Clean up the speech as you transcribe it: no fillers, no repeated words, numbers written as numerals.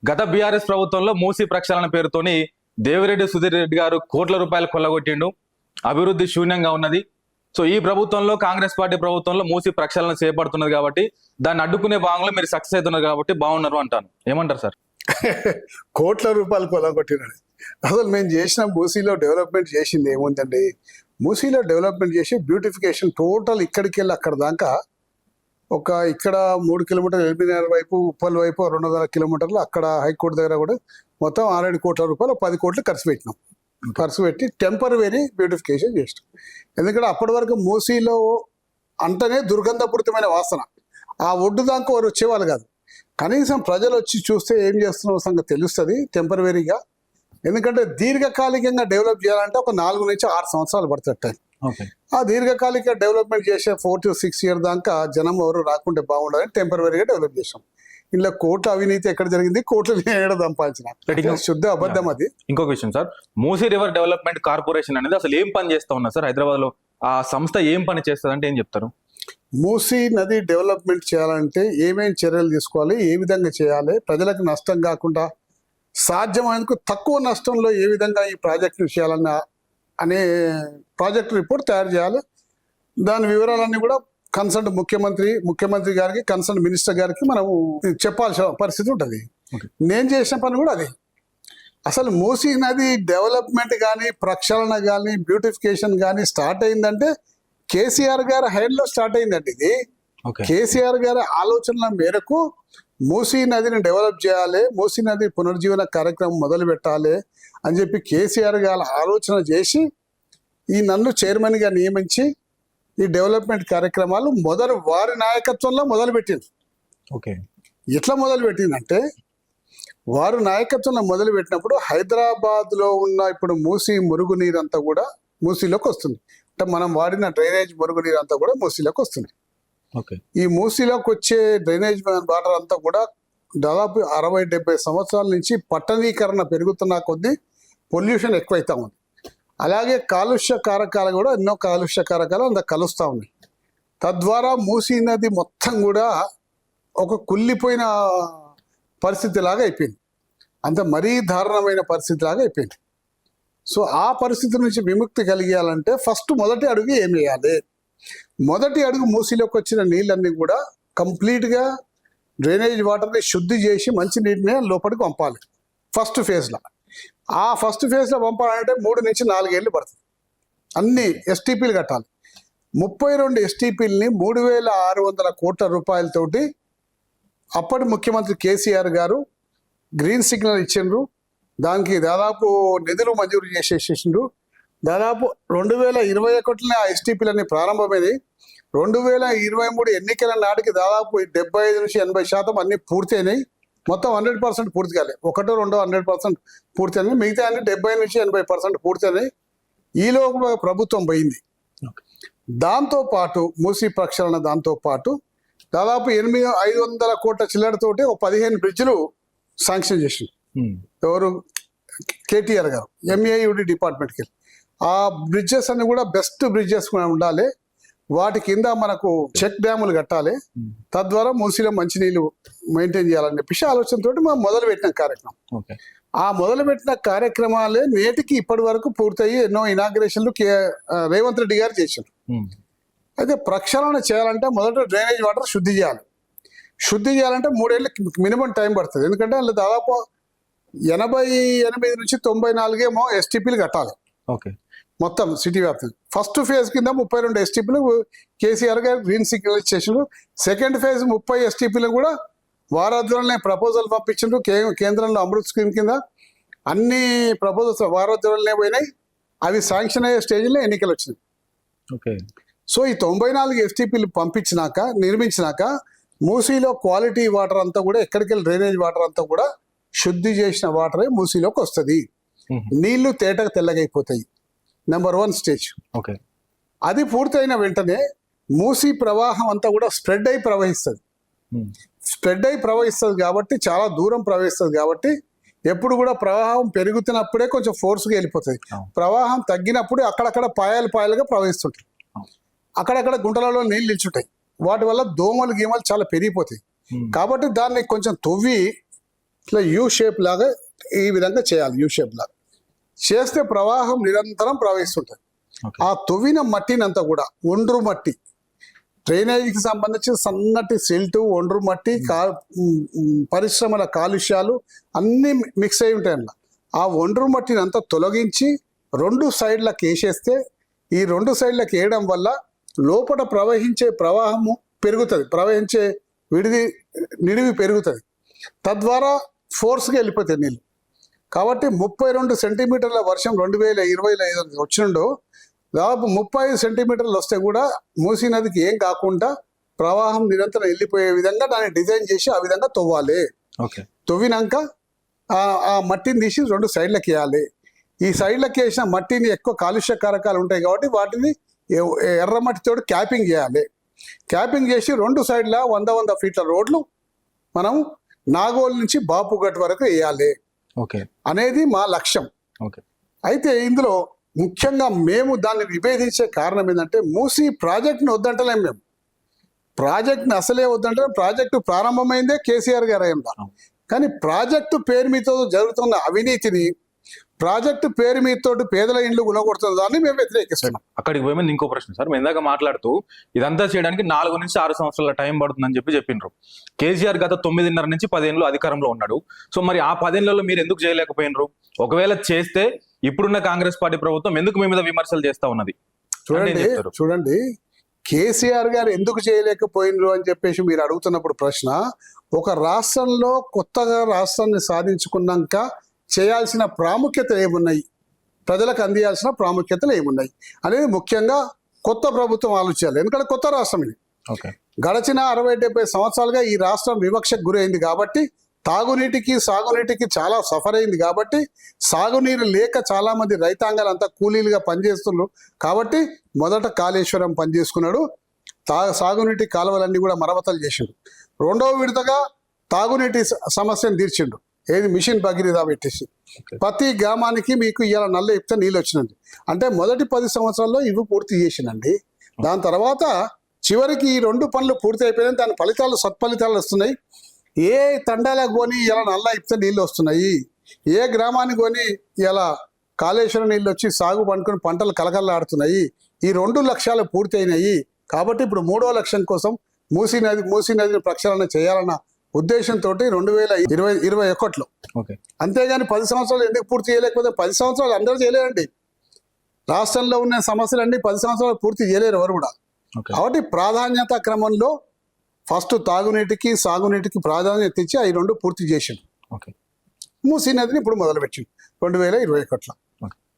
గత బీఆర్ఎస్ ప్రభుత్వంలో మూసీ ప్రక్షాళన పేరుతోని దేవిరెడ్డి సుధీర్ రెడ్డి గారు కోట్ల రూపాయలు కొల్లగొట్టిండు. అభివృద్ధి శూన్యంగా ఉన్నది. సో ఈ ప్రభుత్వంలో కాంగ్రెస్ పార్టీ ప్రభుత్వంలో మూసీ ప్రక్షాళన చేపడుతున్నది కాబట్టి దాన్ని అడ్డుకునే భాగంలో మీరు సక్సెస్ అవుతున్నారు కాబట్టి బాగున్నారు అంటాను. ఏమంటారు సార్? కోట్ల రూపాయలు కొల్లగొట్టినాడు. అసలు మేము చేసిన మూసీలో డెవలప్మెంట్ చేసింది ఏముందండి? మూసీలో డెవలప్మెంట్ చేసి బ్యూటిఫికేషన్ టోటల్ ఇక్కడికి వెళ్ళి అక్కడ దాకా ఇక్కడ 3 కిలోమీటర్లు ఎల్బీనగర్ వైపు ఉప్పల్ వైపు 200 కిలోమీటర్లు అక్కడ హైకోర్టు దగ్గర కూడా మొత్తం 6 కోట్ల రూపాయలు 10 కోట్లు ఖర్చు పెట్టినాం. ఖర్చు పెట్టి టెంపరరీ బ్యూటిఫికేషన్ చేసినాం. ఎందుకంటే అప్పటి వరకు మూసీలో అంటనే దుర్గంధపూరితమైన వాసన, ఆ ఒడ్డు దాకా వారు వచ్చేవాళ్ళు కాదు. కనీసం ప్రజలు వచ్చి చూస్తే ఏం చేస్తున్న సంగతి తెలుస్తుంది టెంపరవరీగా. ఎందుకంటే దీర్ఘకాలికంగా డెవలప్ చేయాలంటే ఒక 4 నుంచి 6 సంవత్సరాలు పడుతుంది టైం. ఆ దీర్ఘకాలిక డెవలప్మెంట్ చేసే 4 to 6 years దాకా జనం ఎవరు రాకుంటే బాగుండాలని టెంపరవరీగా డెవలప్ చేసాం. ఇలా కోట్ల అవినీతి ఎక్కడ జరిగింది? కోట్లు సంపాదించిన శుద్ధ అబద్ధం అది. ఇంకొక విషయం sir, Musi river development corporation అనేది అసలు ఏం పని చేస్తా ఉన్నా సార్? హైదరాబాద్ లో ఆ సంస్థ ఏం పని చేస్తుంది అంటే ఏం చెప్తారు? మూసీ నది డెవలప్మెంట్ చేయాలంటే ఏమేమి చర్యలు తీసుకోవాలి, ఏ విధంగా చేయాలి, ప్రజలకు నష్టం కాకుండా సాధ్యమైనందుకు తక్కువ నష్టంలో ఏ విధంగా ఈ ప్రాజెక్టు చేయాలన్న అనే ప్రాజెక్ట్ రిపోర్ట్ తయారు చేయాలి. దాని వివరాలన్నీ కూడా కన్సర్న్ ముఖ్యమంత్రి గారికి, కన్సర్న్ మినిస్టర్ గారికి మనము చెప్పాల్సిన పరిస్థితి ఉంటుంది. నేను చేసిన పని కూడా అది. అసలు మూసీ నది డెవలప్మెంట్ కానీ, ప్రక్షాళన కానీ, బ్యూటిఫికేషన్ కానీ స్టార్ట్ అయిందంటే కేసీఆర్ గారి హైడ్లో స్టార్ట్ అయిందండి ఇది. కేసీఆర్ గారి ఆలోచనల మేరకు మూసీ నదిని డెవలప్ చేయాలి, మూసీ నది పునర్జీవన కార్యక్రమం మొదలు పెట్టాలి అని చెప్పి కేసీఆర్ గారు ఆలోచన చేసి నన్ను చైర్మన్గా నియమించి ఈ డెవలప్మెంట్ కార్యక్రమాలు వారి నాయకత్వంలో మొదలుపెట్టింది. ఎట్లా మొదలుపెట్టిందంటే, వారు నాయకత్వంలో మొదలుపెట్టినప్పుడు హైదరాబాద్లో ఉన్న ఇప్పుడు మూసీ మురుగునీరు అంతా కూడా మూసీలోకి వస్తుంది. అంటే మనం వాడిన డ్రైనేజ్ మురుగునీరు అంతా కూడా మూసీలోకి వస్తుంది. ఈ మూసీలోకి వచ్చే డ్రైనేజ్ వాటర్ అంతా కూడా దాదాపు 60-70 సంవత్సరాల నుంచి పట్టణీకరణ పెరుగుతున్న కొద్దీ పొల్యూషన్ ఎక్కువైతా ఉంది. అలాగే కాలుష్య కారకాలు కూడా ఎన్నో కాలుష్య కారకాలు అంత కలుస్తూ ఉన్నాయి. తద్వారా మూసీ నది మొత్తం కూడా ఒక కుళ్ళిపోయిన పరిస్థితి లాగా అయిపోయింది. అంత మరీ దారుణమైన పరిస్థితి లాగా అయిపోయింది. సో ఆ పరిస్థితి నుంచి విముక్తి కలిగేయాలంటే మొదటి అడుగు ఏం వేయాలి? మొదటి అడుగు మూసీలోకి వచ్చిన నీళ్ళన్నీ కూడా కంప్లీట్గా డ్రైనేజ్ వాటర్ని శుద్ధి చేసి మంచి నీటిని లోపలికి పంపాలి ఫస్ట్ ఫేజ్లో. ఆ ఫస్ట్ ఫేజ్లో పంపాలంటే 3 నుంచి 4 ఏళ్ళు పడుతుంది. అన్ని ఎస్టీపీలు కట్టాలి. 32 ఎస్టీపీలని 3,600 కోట్ల రూపాయలతోటి అప్పటి ముఖ్యమంత్రి కేసీఆర్ గారు గ్రీన్ సిగ్నల్ ఇచ్చిండ్రు. దానికి దాదాపు నిధులు మంజూరు చేసేసిండ్రు. దాదాపు 2021 ఆ ఎస్టీపీలన్నీ ప్రారంభమైనవి. 2023 ఎన్నికల నాటికి దాదాపు 75 నుంచి 80% అన్ని పూర్తి అయినాయి. మొత్తం 100% పూర్తి కాలే, 1-2 100% పూర్తి అయినాయి. మిగతా అన్ని 70 నుంచి 80% పూర్తి అయినాయి. ఈలోపు ప్రభుత్వం పోయింది. దాంతోపాటు మూసీ ప్రక్షాళన దాంతోపాటు దాదాపు 500 కోట్ల చిల్లరతోటి 15 బ్రిడ్జ్లు శాంక్షన్ చేసింది. ఎవరు? కేటీఆర్ గారు ఎంఏయుడి డిపార్ట్మెంట్కి వెళ్ళి ఆ బ్రిడ్జెస్ అన్ని కూడా బెస్ట్ బ్రిడ్జెస్ ఉండాలి. వాటి కింద మనకు చెక్ డ్యాములు కట్టాలి. తద్వారా మూసీలో మంచినీళ్ళు మెయింటైన్ చేయాలని చెప్పేసి ఆలోచనతో మనం మొదలుపెట్టిన కార్యక్రమం. ఆ మొదలుపెట్టిన కార్యక్రమాలే నేటికి ఇప్పటి వరకు పూర్తయి ఎన్నో ఇనాగ్రేషన్లు రేవంత్ రెడ్డి గారు చేశారు. అయితే ప్రక్షాళన చేయాలంటే మొదట డ్రైనేజ్ వాటర్ శుద్ధి చేయాలి. శుద్ధి చేయాలంటే 3 ఏళ్ళు మినిమం టైం పడుతుంది. ఎందుకంటే అందులో దాదాపు 88 నుంచి 94 ఏమో ఎస్టీపీలు కట్టాలి మొత్తం సిటీ వ్యాప్తంగా. ఫస్ట్ ఫేజ్ కింద 32 ఎస్టీపీలు కేసీఆర్ గారు గ్రీన్ సిగ్నల్ ఇచ్చేసిండ్రు. సెకండ్ ఫేజ్ 30 ఎస్టీపీలు కూడా వారాధ్వర్యంలో ప్రపోజల్ పంపించిండ్రు. కేంద్రంలో అమృత్ స్కీమ్ కింద అన్ని ప్రపోజల్స్ వారాధ్వర్యంలో పోయినాయి. అవి శాంక్షన్ అయ్యే స్టేజ్లో ఎన్నికలు వచ్చినాయి. సో ఈ 94 ఎస్టీపీలు నిర్మించినాక మూసీలో క్వాలిటీ వాటర్ అంతా కూడా ఎక్కడికి వెళ్ళి డ్రైనేజ్ వాటర్ అంతా కూడా శుద్ధి చేసిన వాటరే మూసీలోకి వస్తుంది. నీళ్లు తేటగా తెల్లగైపోతాయి. Number 1 stage. అది పూర్తయిన వెంటనే మూసీ ప్రవాహం అంతా కూడా స్ప్రెడ్ అయి ప్రవహిస్తుంది కాబట్టి చాలా దూరం ప్రవహిస్తుంది కాబట్టి ఎప్పుడు కూడా ప్రవాహం పెరుగుతున్నప్పుడే కొంచెం ఫోర్స్గా వెళ్ళిపోతుంది. ప్రవాహం తగ్గినప్పుడు అక్కడక్కడ పాయలుగా ప్రవహిస్తుంటాయి. అక్కడక్కడ గుంటలలో నీళ్ళు నిల్చుంటాయి. వాటి వల్ల దోమలు గీమలు చాలా పెరిగిపోతాయి. కాబట్టి దాన్ని కొంచెం తవ్వి ఇట్లా యూ షేప్ లాగా ఈ విధంగా చేయాలి. యూ షేప్ లాగా చేస్తే ప్రవాహం నిరంతరం ప్రవహిస్తుంటుంది. ఓకే. ఆ తవ్విన మట్టినంతా కూడా ఒండ్రు మట్టి, డ్రైనేజీకి సంబంధించిన సన్నటి సిల్టు, ఒండ్రు మట్టి, పరిశ్రమల కాలుష్యాలు అన్నీ మిక్స్ అయి ఉంటాయి అన్న. ఆ ఒండ్రు మట్టిని అంతా తొలగించి 2 సైడ్లకు వేసేస్తే, ఈ 2 సైడ్లకు వేయడం వల్ల లోపల ప్రవహించే ప్రవాహము పెరుగుతుంది, ప్రవహించే నిడివి పెరుగుతుంది. తద్వారా ఫోర్స్గా వెళ్ళిపోతాయి నీళ్ళు. కాబట్టి 32 సెంటీమీటర్ల వర్షం 2025 వచ్చిండో, దాదాపు 35 సెంటీమీటర్లు వస్తే కూడా మూసీ నదికి ఏం కాకుండా ప్రవాహం నిరంతరం వెళ్ళిపోయే విధంగా దాన్ని డిజైన్ చేసి ఆ విధంగా తవ్వాలి. ఓకే. తవ్వినాక ఆ మట్టిని తీసి 2 సైడ్లకి వేయాలి. ఈ సైడ్లకి వేసిన మట్టిని ఎక్కువ కాలుష్య కారకాలు ఉంటాయి కాబట్టి వాటిని ఎర్రమట్టితో క్యాపింగ్ చేయాలి. క్యాపింగ్ చేసి 2 సైడ్ల 100 ఫీట్ల రోడ్లు మనం నాగోల్ నుంచి బాపుఘట్ వరకు వేయాలి ఓకే అనేది మా లక్ష్యం. ఓకే. అయితే ఇందులో ముఖ్యంగా మేము దాన్ని విభేదించే కారణం ఏంటంటే, మూసీ ప్రాజెక్ట్ని వద్దంటలేం మేము. ప్రాజెక్ట్ని అసలే వద్దంటే, ప్రాజెక్టు ప్రారంభమైందే కేసీఆర్ గారు అయ్యిందా. కానీ ప్రాజెక్టు పేరు మీతో జరుగుతున్న అవినీతిని, ప్రాజెక్టు పేరు మీతో పేదల ఇండ్లు గుణగొడుతున్న దాన్ని మేము వ్యతిరేకిస్తున్నాం. అక్కడికి పోయి ఇంకో ప్రశ్న సార్, మేము ఇందాక మాట్లాడుతూ ఇదంతా చేయడానికి 4 నుంచి 6 సంవత్సరాల టైం పడుతుందని చెప్పిండ్రు. కేసీఆర్ గత 9.5 నుంచి 10 ఏళ్ళు అధికారంలో ఉన్నాడు. సో మరి ఆ 10 ఏళ్లలో మీరు ఎందుకు చేయలేకపోయినరు? ఒకవేళ చేస్తే ఇప్పుడున్న కాంగ్రెస్ పార్టీ ప్రభుత్వం ఎందుకు మీ మీద విమర్శలు చేస్తా ఉన్నది? చూడండి కేసీఆర్ గారు ఎందుకు చేయలేకపోయినరు అని చెప్పేసి మీరు అడుగుతున్నప్పుడు ప్రశ్న, ఒక రాష్ట్రంలో కొత్తగా రాష్ట్రాన్ని సాధించుకున్నాక చేయాల్సిన ప్రాముఖ్యతలు ఏమున్నాయి, ప్రజలకు అందియాల్సిన ప్రాముఖ్యతలు ఏమున్నాయి అనేది ముఖ్యంగా కొత్త ప్రభుత్వం ఆలోచించాలి. ఎందుకంటే కొత్త రాష్ట్రం ఇది. గడిచిన 60-70 సంవత్సరాలుగా ఈ రాష్ట్రం వివక్షకు గురైంది కాబట్టి, తాగునీటికి సాగునీటికి చాలా సఫర్ అయింది కాబట్టి, సాగునీరు లేక చాలా మంది రైతాంగాలు అంతా కూలీలుగా పనిచేస్తున్నారు కాబట్టి మొదట కాళేశ్వరం పనిచేసుకున్నాడు, సాగునీటి కాలువలన్నీ కూడా మరమ్మతులు చేసిండు. 2వ విడతగా తాగునీటి సమస్యను తీర్చిండు, ఏది మిషన్ భగీరథ పెట్టేసి. ప్రతి గ్రామానికి మీకు ఇవాళ నల్ల ఇప్తే నీళ్ళు వచ్చినండి. అంటే మొదటి 10 సంవత్సరాల్లో ఇవి పూర్తి చేసినండి. దాని తర్వాత చివరికి ఈ 2 పనులు పూర్తి అయిపోయినాయి, దాని ఫలితాలు సత్ఫలితాలు వస్తున్నాయి. ఏ తండాలకు కొని ఇలా నల్ల ఇప్తే నీళ్ళు వస్తున్నాయి, ఏ గ్రామానికి కొని ఇలా కాళేశ్వరం నీళ్ళు వచ్చి సాగు పండుకొని పంటలు కలకల్లాడుతున్నాయి. ఈ 2 లక్ష్యాలు పూర్తి అయినాయి. కాబట్టి ఇప్పుడు 3వ లక్ష్యం కోసం మూసీ నదిని ప్రక్షాళన చేయాలన్న ఉద్దేశంతో 2021లో, అంతేగాని 10 సంవత్సరాలు ఎందుకు పూర్తి చేయలేకపోతే, 10 సంవత్సరాలు అందరూ చేయలేరండి. రాష్ట్రంలో ఉన్న సమస్యలన్నీ 10 సంవత్సరాలు పూర్తి చేయలేరు ఎవరు కూడా. కాబట్టి ప్రాధాన్యత క్రమంలో ఫస్ట్ తాగునీటికి సాగునీటికి ప్రాధాన్యత ఇచ్చి ఈ 2 పూర్తి చేసిండు. మూసీ నదిని ఇప్పుడు మొదలుపెట్టిండు 2021లో.